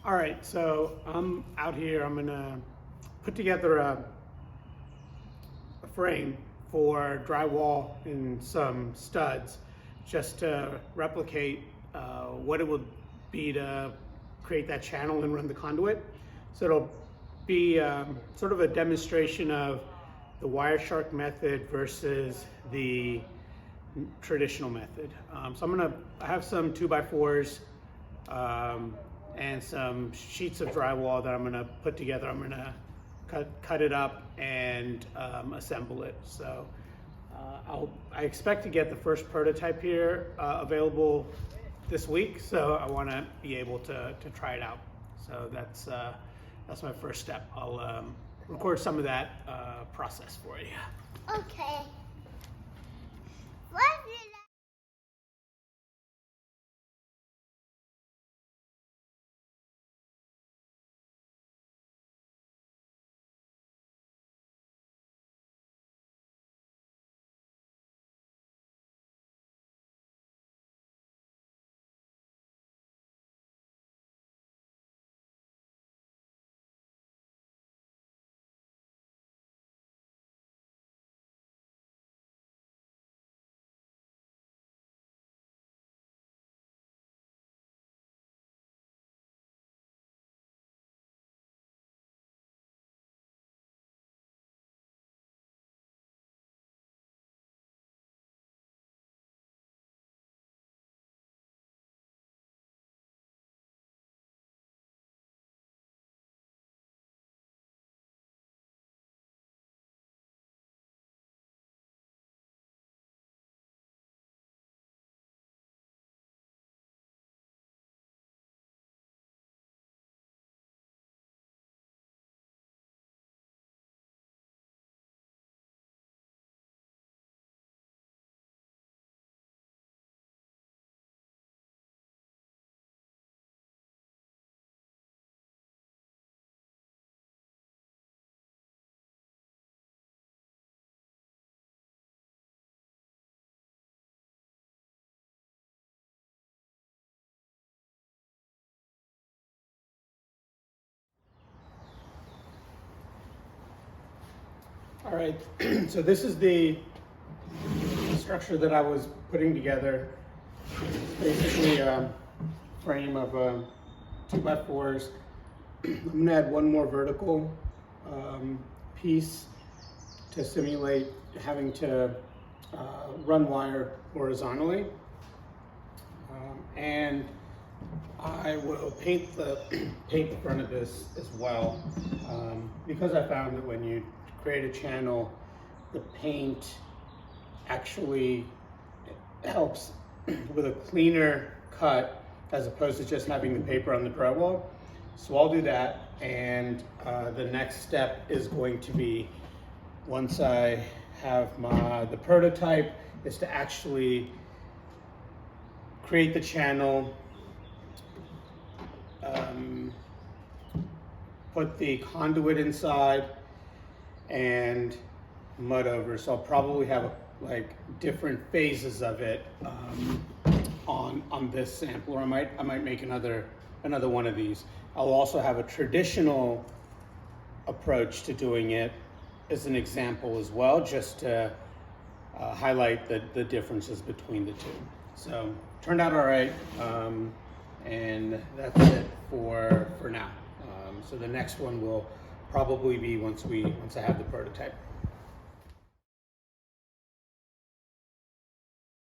All right, so I'm out here. I'm gonna put together a frame for drywall and some studs just to replicate what it would be to create that channel and run the conduit. So it'll be sort of a demonstration of the Wireshark method versus the traditional method. So I have some 2x4s and some sheets of drywall that I'm gonna put together. I'm gonna cut it up and assemble it. So I expect to get the first prototype here available this week. So I want to be able to try it out. So that's my first step. I'll record some of that process for you. Okay. All right, so this is the structure that I was putting together. It's basically a frame of 2x4s. I'm gonna add one more vertical piece to simulate having to run wire horizontally. And I will paint the front of this as well, because I found that when you create a channel, the paint actually helps with a cleaner cut as opposed to just having the paper on the drywall. So I'll do that, and the next step is going to be, once I have the prototype, is to actually create the channel, put the conduit inside, and mud over. So I'll probably have like different phases of it on this sample, or I might make another one of these. I'll also have a traditional approach to doing it as an example as well, just to highlight the differences between the two. So turned out all right, and that's it for now. So the next one will probably be once I have the prototype.